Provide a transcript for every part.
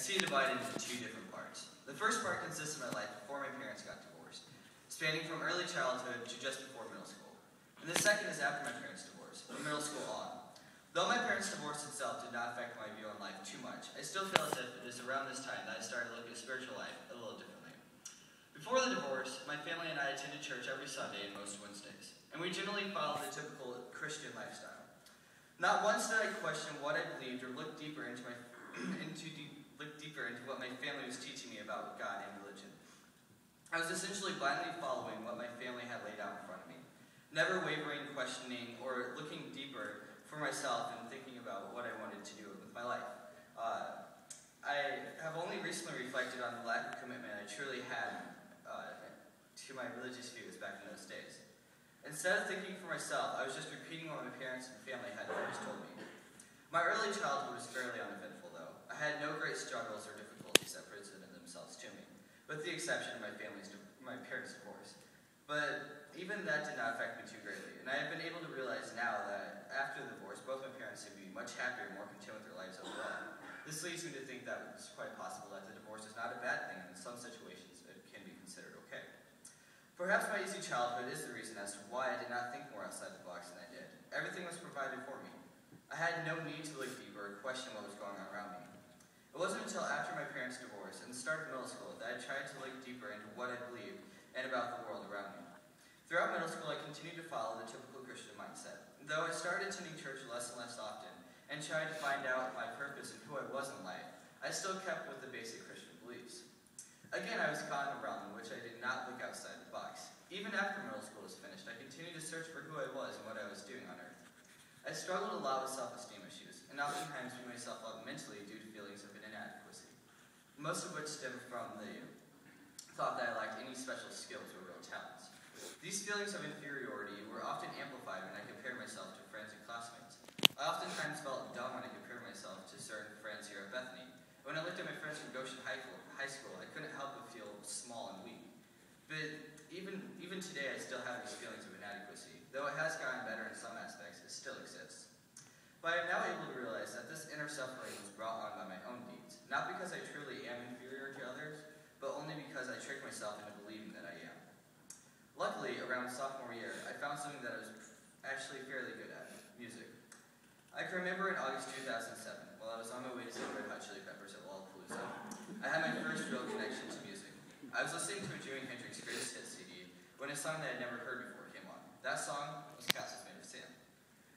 see it divided into two different parts. The first part consists of my life before my parents got divorced, spanning from early childhood to just before middle school. And the second is after my parents' divorce, from middle school on. Though my parents' divorce itself did not affect my view on life too much, I still feel as if it is around this time that I started looking at spiritual life a little differently. Before the divorce, my family and I attended church every Sunday and most Wednesdays, and we generally followed the typical Christian lifestyle. Not once did I question what I believed or look deeper into what my family was teaching me about God and religion. I was essentially blindly following what my family had laid out in front of me, never wavering, questioning, or looking deeper for myself and thinking about what I wanted to do with my life. I have only recently reflected on the lack of commitment I truly had to my religious views back in those days. Instead of thinking for myself, I was just repeating what my parents and family had always told me. My early childhood was fairly uneventful, though. I had no great struggles or difficulties that presented themselves to me, with the exception of my parents' divorce. But even that did not affect me too greatly, and I have been able to realize now that after the divorce, both my parents seem to be much happier and more content with their lives overall. This leads me to think that it's quite possible that the divorce is not a bad thing, and in some situations it can be considered okay. Perhaps my easy childhood is the reason as to why I did not think more outside the box than I did. Everything was provided for me. I had no need to look deeper or question what was going on around me. It wasn't until after my parents' divorce and the start of middle school that I tried to look deeper into what I believed and about the world around me. Throughout middle school, I continued to follow the typical Christian mindset. Though I started attending church less and less often and tried to find out my purpose and who I was in life, I still kept with the basic Christian beliefs. Again, I was caught in a realm in which I did not look outside the box. Even after middle school was finished, I continued to search for who I was and what I was doing on earth. I struggled a lot with self-esteem issues, and oftentimes beat myself up mentally due to feelings of inadequacy, most of which stemmed from the thought that I lacked any special skills or real talents. These feelings of inferiority were often amplified when I compared myself to friends and classmates. I oftentimes felt dumb when I compared myself to certain friends here at Bethany. When I looked at my friends from Goshen High School, I couldn't help but feel small and weak. But even today, I still have these feelings of inadequacy. Though it has gotten better in some aspects, it still exists. But I am now able to realize that this inner suffering was brought on by my own deeds, not because I truly am inferior to others, but only because I tricked myself into believing that I am. Luckily, around sophomore year, I found something that I was actually fairly good at, music. I can remember in August 2007, while I was on my way to see Red Hot Chili Peppers at Lollapalooza, I had my first real connection to music. I was listening to a Jimi Hendrix Greatest Hits CD when a song that I had never heard before came on. That song was Castles Made of Sand.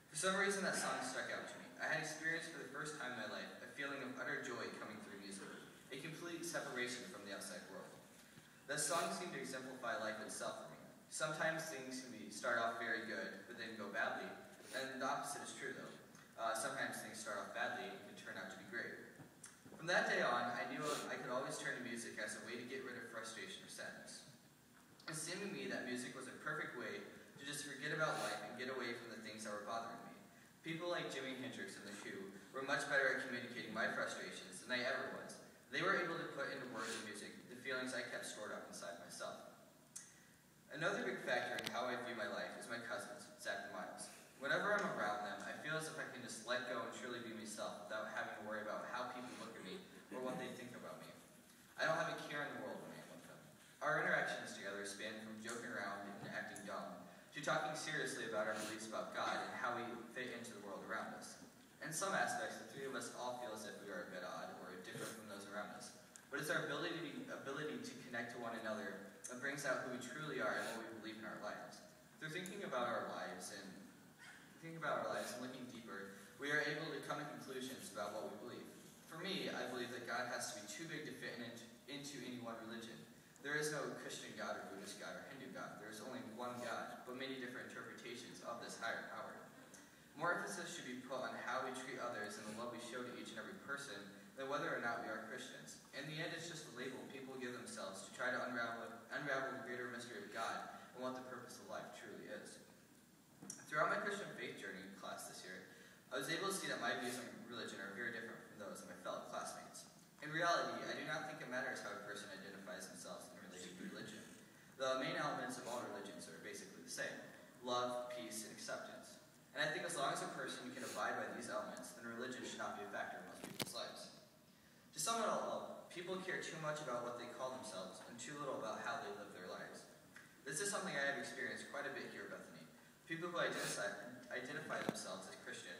For some reason, that song stuck out to me. I had experienced for the first time in my life a feeling of utter joy coming through music, a complete separation from the outside world. That song seemed to exemplify life itself for me. Sometimes things can start off very good, but then go badly, and the opposite is true though. Sometimes things start off badly and can turn out to be great. From that day on, I knew I could always turn to music as a way to get rid of frustration or sadness. It seemed to me that music was a perfect way to just forget about life and get away from the things that were bothering me. People like Jimi Hendrix and The Who were much better at communicating my frustrations than I ever was. They were able to put into words and music the feelings I kept stored up inside myself. Another big factor in how I view my life is my cousins, Zach and Miles. Whenever I'm around them, I feel as if I can just let go and truly be myself without having to worry about how people look at me or what they think about me. I don't have a care in the world when I am with them. Our interactions together span from joking around and acting dumb to talking seriously about our beliefs about God and how we fit into the world around us. In some aspects, the three of us all feel as if we are a bit odd or different from those around us. But it's our ability to connect to one another that brings out who we truly are and what we believe in our lives. Through thinking about our lives and looking deeper, we are able to come to conclusions about what we believe. For me, I believe that God has to be too big to fit into any one religion. There is no Christian God or Buddhist God or Hindu God. There is only one God, but many different interpretations of this higher power. More emphasis should be put on how we treat others and the love we show to each and every person than whether or not we are Christians. In the end, it's just a label people give themselves to try to unravel the greater mystery of God and what the purpose of life truly is. Throughout my Christian faith journey class this year, I was able to see that my views on religion are very different from those of my fellow classmates. In reality, I do not think it matters how a person identifies themselves in relation to religion. The main elements of all religions are basically the same: love, peace, and acceptance. And I think as long as a person can abide by these elements, then religion should not be a factor in most people's lives. To sum it all up, People care too much about what they call themselves and too little about how they live their lives. This is something I have experienced quite a bit here at Bethany. People who identify themselves as Christian